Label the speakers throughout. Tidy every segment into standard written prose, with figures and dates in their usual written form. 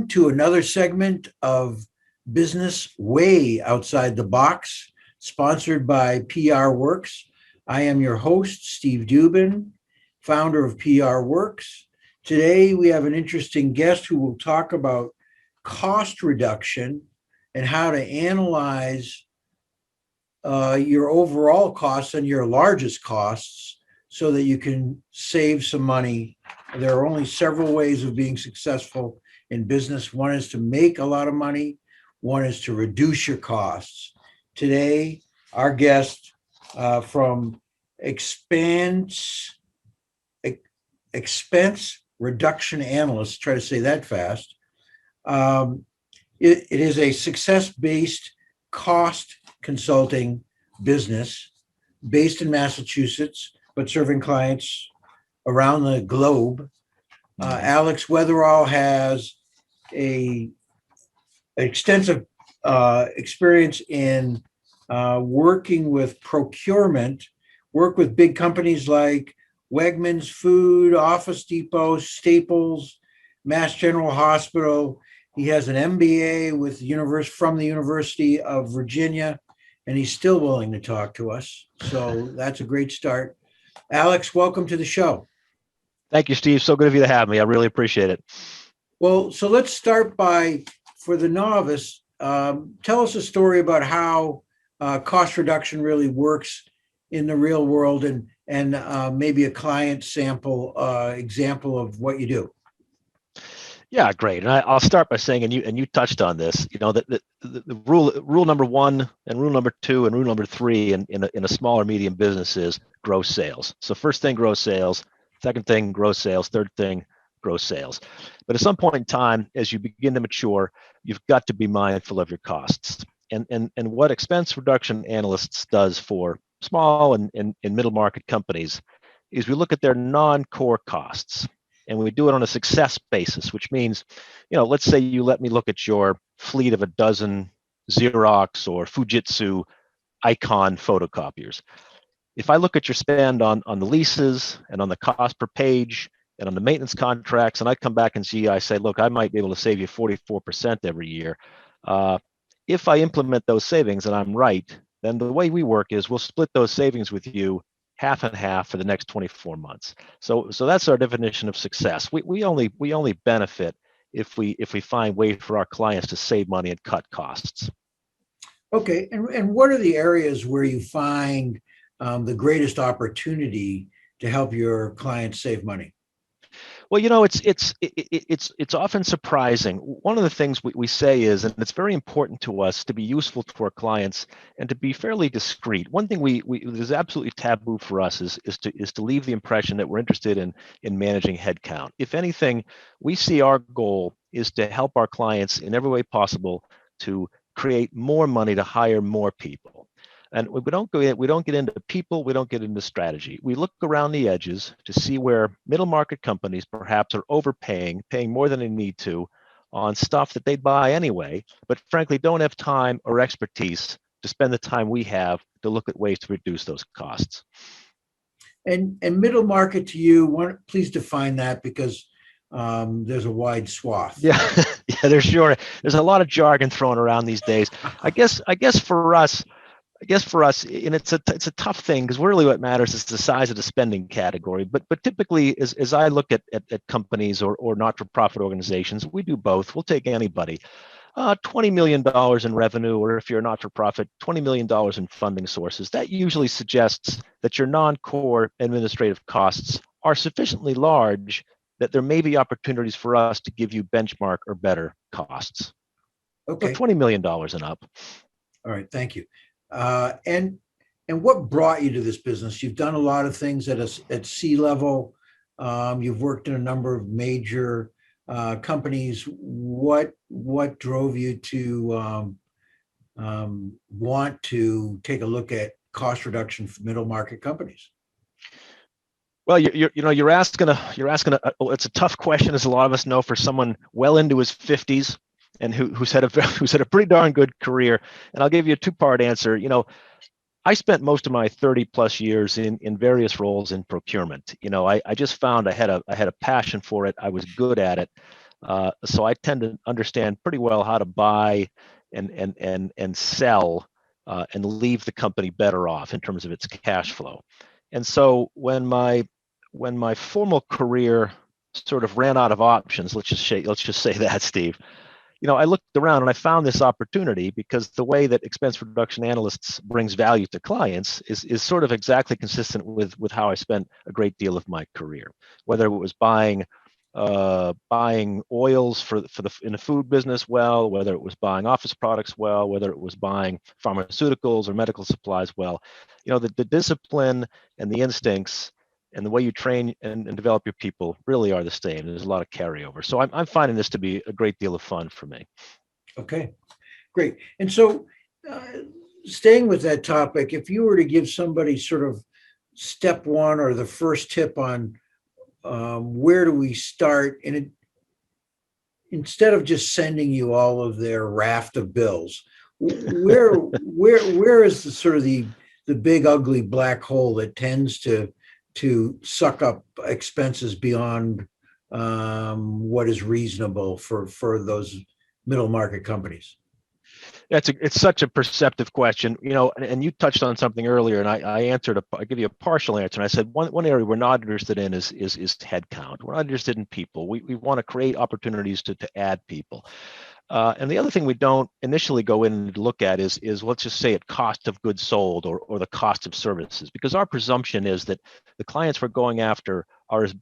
Speaker 1: Welcome to another segment of Business Way Outside the Box, sponsored by PR Works. I am your host, Steve Dubin, founder of PR Works. Today, we have an interesting guest who will talk about cost reduction and how to analyze your overall costs and your largest costs so that you can save some money. There are only several ways of being successful in business. One is to make a lot of money. One is to reduce your costs. Today, our guest from Expense Reduction Analysts, try to say that fast. It is a success-based cost consulting business based in Massachusetts, but serving clients around the globe. Alex Weatherall has a extensive experience in working with procurement, work with big companies like Wegmans Food, Office Depot, Staples, Mass General Hospital. He has an MBA from the University of Virginia, and he's still willing to talk to us. So that's a great start. Alex, welcome to the show.
Speaker 2: Thank you, Steve. So good of you to have me. I really appreciate it.
Speaker 1: Well, so let's start by, for the novice, tell us a story about how cost reduction really works in the real world, and maybe a client sample example of what you do.
Speaker 2: Yeah, great. And I'll start by saying, and you touched on this, that the rule number one and rule number two and rule number three in a small or medium business is gross sales. So first thing, gross sales. Second thing, gross sales. Third thing, gross sales. But at some point in time, as you begin to mature, you've got to be mindful of your costs. And what Expense Reduction Analysts does for small and middle market companies is we look at their non-core costs. And we do it on a success basis, which means, let's say you let me look at your fleet of a dozen Xerox or Fujitsu Icon photocopiers. If I look at your spend on the leases and on the cost per page and on the maintenance contracts, and I come back and I say, look, I might be able to save you 44% every year. If I implement those savings and I'm right, then the way we work is we'll split those savings with you half and half for the next 24 months. So that's our definition of success. We only benefit if we find ways for our clients to save money and cut costs.
Speaker 1: Okay, and what are the areas where you find the greatest opportunity to help your clients save money?
Speaker 2: Well, it's often surprising. One of the things we say is, and it's very important to us to be useful to our clients and to be fairly discreet. One thing we is absolutely taboo for us is to leave the impression that we're interested in managing headcount. If anything, we see our goal is to help our clients in every way possible to create more money to hire more people. And we don't get into people, we don't get into strategy. We look around the edges to see where middle market companies perhaps are overpaying, paying more than they need to on stuff that they'd buy anyway, but frankly don't have time or expertise to spend the time we have to look at ways to reduce those costs.
Speaker 1: And middle market to you, please define that, because there's a wide swath.
Speaker 2: Yeah, there's a lot of jargon thrown around these days. I guess for us, and it's a tough thing, because really what matters is the size of the spending category. But typically, as I look at companies or not-for-profit organizations, we do both. We'll take anybody. $20 million in revenue, or if you're a not-for-profit, $20 million in funding sources. That usually suggests that your non-core administrative costs are sufficiently large that there may be opportunities for us to give you benchmark or better costs.
Speaker 1: Okay.
Speaker 2: So $20 million and up.
Speaker 1: All right, thank you. And what brought you to this business? You've done a lot of things at C-level. You've worked in a number of major companies. What drove you to want to take a look at cost reduction for middle market companies?
Speaker 2: Well, you're asking it's a tough question, as a lot of us know, for someone well into his 50s and who's had a pretty darn good career. And I'll give you a two-part answer. I spent most of my 30 plus years in various roles in procurement. I just found I had a passion for it. I was good at it. So I tend to understand pretty well how to buy and sell and leave the company better off in terms of its cash flow. And so when my formal career sort of ran out of options, let's just say that, Steve, I looked around and I found this opportunity because the way that expense reduction analysts brings value to clients is sort of exactly consistent with how I spent a great deal of my career, whether it was buying oils in the food business, whether it was buying office products, whether it was buying pharmaceuticals or medical supplies. The discipline and the instincts and the way you train and develop your people really are the same. There's a lot of carryover. So I'm finding this to be a great deal of fun for me.
Speaker 1: Okay, great. And so, staying with that topic, if you were to give somebody sort of step one or the first tip on where do we start, and instead of just sending you all of their raft of bills, where is the sort of the big ugly black hole that tends to suck up expenses beyond what is reasonable for those middle market companies?
Speaker 2: It's such a perceptive question, and you touched on something earlier, and I give you a partial answer. And I said one area we're not interested in is headcount. We're not interested in people. We want to create opportunities to add people. And the other thing we don't initially go in and look at is let's just say at cost of goods sold or the cost of services, because our presumption is that the clients we're going after are as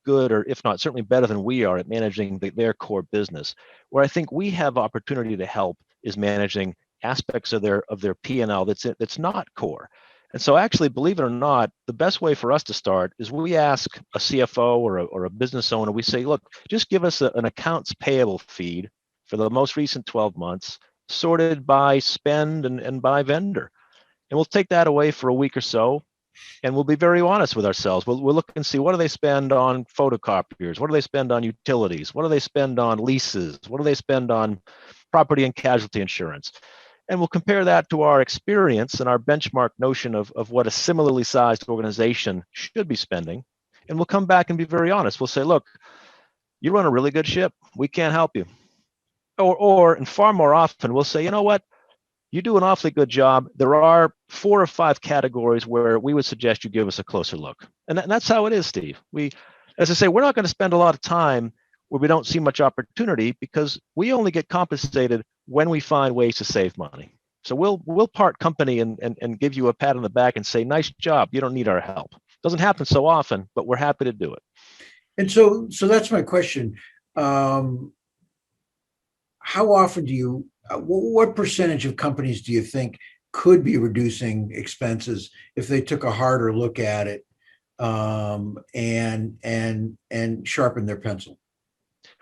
Speaker 2: good, or if not certainly better than we are at managing their core business. Where I think we have opportunity to help is managing aspects of their P&L that's not core. And so actually, believe it or not, the best way for us to start is we ask a CFO or a business owner, we say, look, just give us an accounts payable feed for the most recent 12 months, sorted by spend and by vendor. And we'll take that away for a week or so. And we'll be very honest with ourselves. We'll look and see, what do they spend on photocopiers? What do they spend on utilities? What do they spend on leases? What do they spend on property and casualty insurance? And we'll compare that to our experience and our benchmark notion of what a similarly sized organization should be spending. And we'll come back and be very honest. We'll say, look, you run a really good ship. We can't help you. And far more often, we'll say, you know what? You do an awfully good job. There are 4 or 5 categories where we would suggest you give us a closer look. And that's how it is, Steve. As I say, we're not going to spend a lot of time where we don't see much opportunity, because we only get compensated when we find ways to save money. So we'll part company and give you a pat on the back and say, nice job. You don't need our help. Doesn't happen so often, but we're happy to do it.
Speaker 1: And so that's my question. How often what percentage of companies do you think could be reducing expenses if they took a harder look at it, and sharpen their pencil?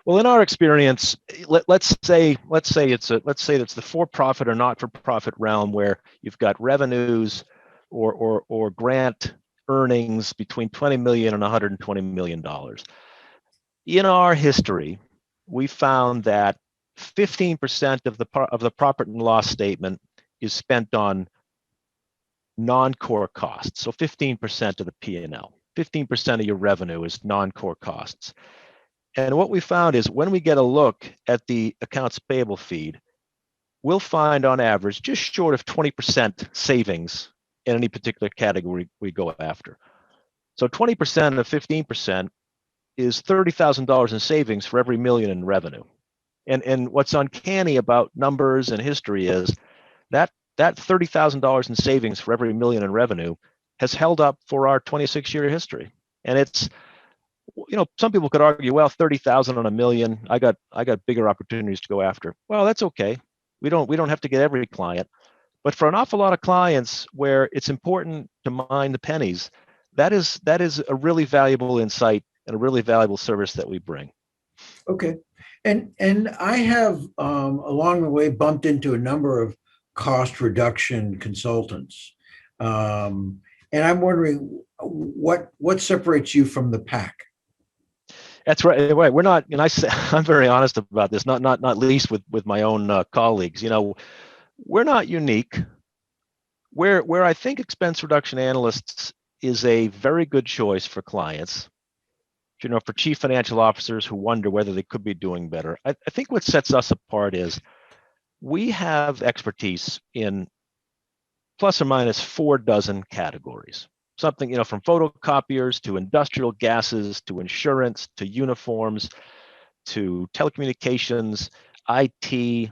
Speaker 2: Well, in our experience, let's say it's the for-profit or not-for-profit realm where you've got revenues or grant earnings between $20 million and $120 million. In our history, we found that 15% of the profit and loss statement is spent on non-core costs. So 15% of the P&L, 15% of your revenue is non-core costs. And what we found is when we get a look at the accounts payable feed, we'll find on average just short of 20% savings in any particular category we go after. So 20% of 15% is $30,000 in savings for every million in revenue. And what's uncanny about numbers and history is that $30,000 in savings for every million in revenue has held up for our 26-year history. And it's, some people could argue, well, 30,000 on a million, I got bigger opportunities to go after. Well, that's okay. We don't have to get every client, but for an awful lot of clients where it's important to mind the pennies, that is a really valuable insight and a really valuable service that we bring.
Speaker 1: Okay. And I have, along the way, bumped into a number of cost reduction consultants. And I'm wondering what separates you from the pack?
Speaker 2: That's right. We're not, and I'm very honest about this, not least with my own colleagues. We're not unique. Where I think expense reduction analysts is a very good choice for clients for chief financial officers who wonder whether they could be doing better. I think what sets us apart is we have expertise in plus or minus 4 dozen categories. Something, from photocopiers to industrial gases to insurance to uniforms to telecommunications, IT,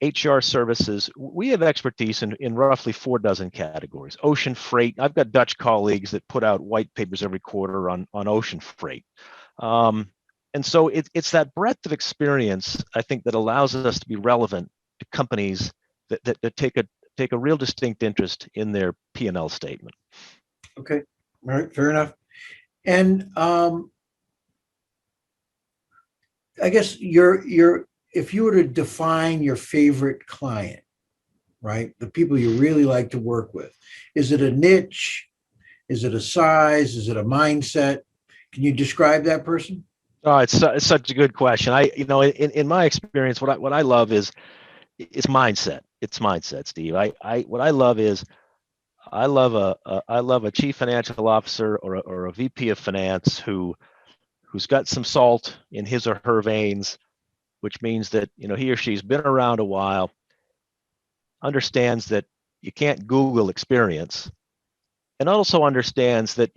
Speaker 2: HR services. We have expertise in roughly 4 dozen categories. Ocean freight. I've got Dutch colleagues that put out white papers every quarter on ocean freight. And so it's that breadth of experience, I think, that allows us to be relevant to companies that take a real distinct interest in their P&L statement.
Speaker 1: Okay, all right, fair enough. And I guess if you were to define your favorite client, right, the people you really like to work with, is it a niche? Is it a size? Is it a mindset? Can you describe that person?
Speaker 2: Oh, it's such a good question. In my experience, what I love is it's mindset. It's mindset, Steve. What I love is I love a chief financial officer or a VP of finance who's got some salt in his or her veins, which means that he or she's been around a while, understands that you can't Google experience, and also understands that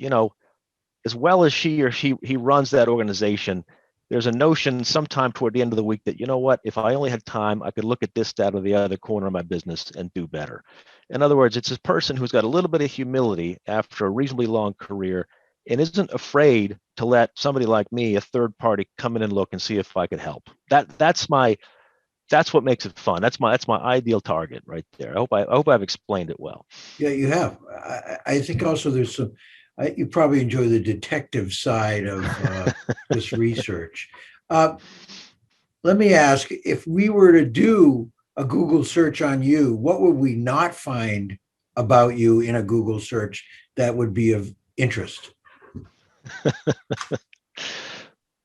Speaker 2: as well as he runs that organization, there's a notion sometime toward the end of the week that, if I only had time, I could look at this, that, or the other corner of my business and do better. In other words, it's a person who's got a little bit of humility after a reasonably long career and isn't afraid to let somebody like me, a third party, come in and look and see if I could help. That's what makes it fun. That's my ideal target right there. I hope I've explained it well.
Speaker 1: Yeah, you have. I think also there's some. You probably enjoy the detective side of this research. Let me ask, if we were to do a Google search on you, what would we not find about you in a Google search that would be of interest?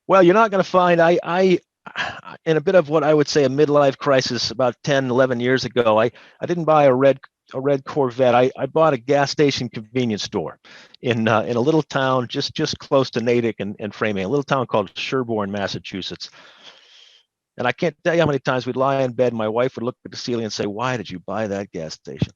Speaker 2: Well, you're not going to find, I in a bit of what I would say a midlife crisis about 10, 11 years ago, I didn't buy a red Corvette. I bought a gas station convenience store in a little town just close to Natick and Framingham, a little town called Sherborne, Massachusetts. And I can't tell you how many times we'd lie in bed and my wife would look at the ceiling and say, "Why did you buy that gas station?"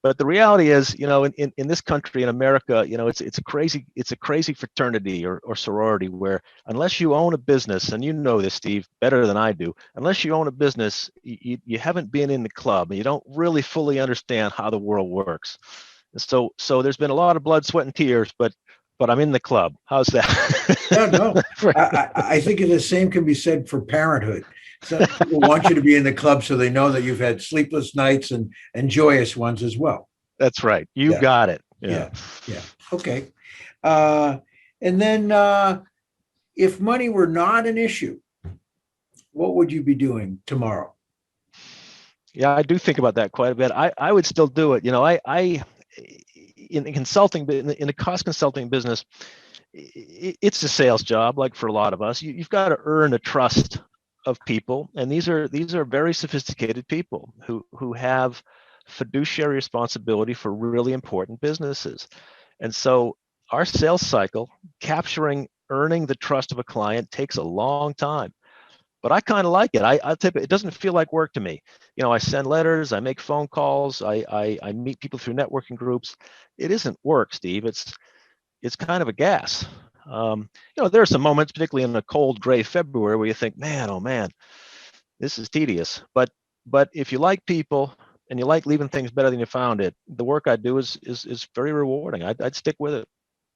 Speaker 2: But the reality is, in this country, in America, it's a crazy fraternity or sorority where unless you own a business, and you know this, Steve, better than I do, unless you own a business, you haven't been in the club and you don't really fully understand how the world works. So there's been a lot of blood, sweat, and tears, but I'm in the club. How's that?
Speaker 1: Yeah, no, I think the same can be said for parenthood. Some people want you to be in the club so they know that you've had sleepless nights and joyous ones as well.
Speaker 2: That's right. You got it.
Speaker 1: Yeah. Okay. And then if money were not an issue, what would you be doing tomorrow?
Speaker 2: Yeah, I do think about that quite a bit. I would still do it. In consulting, in the cost consulting business, it's a sales job, like for a lot of us. You've got to earn the trust of people, and these are very sophisticated people who have fiduciary responsibility for really important businesses. And so our sales cycle, earning the trust of a client, takes a long time. But I kind of like it. I'll tell you, it doesn't feel like work to me. I send letters, I make phone calls, I meet people through networking groups. It isn't work, Steve. It's kind of a gas. There are some moments, particularly in a cold, gray February, where you think, man, oh man, this is tedious. But if you like people and you like leaving things better than you found it, the work I do is very rewarding. I'd stick with it.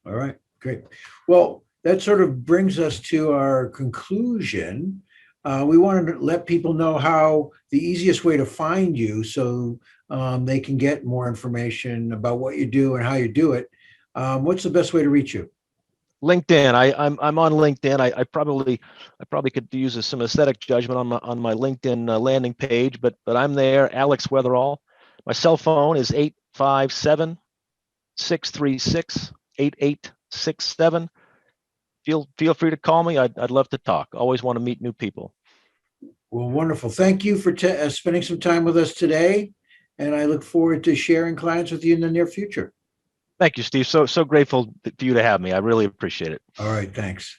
Speaker 1: All right, great. Well, that sort of brings us to our conclusion. We wanted to let people know how the easiest way to find you so they can get more information about what you do and how you do it. What's the best way to reach you?
Speaker 2: LinkedIn. I'm on LinkedIn. I probably could use some aesthetic judgment on my LinkedIn landing page, but I'm there. Alex Weatherall. My cell phone is 857-636-8867. Feel free to call me. I'd love to talk. Always want to meet new people.
Speaker 1: Well, wonderful. Thank you for spending some time with us today, and I look forward to sharing clients with you in the near future.
Speaker 2: Thank you, Steve. So grateful for you to have me. I really appreciate it.
Speaker 1: All right, thanks.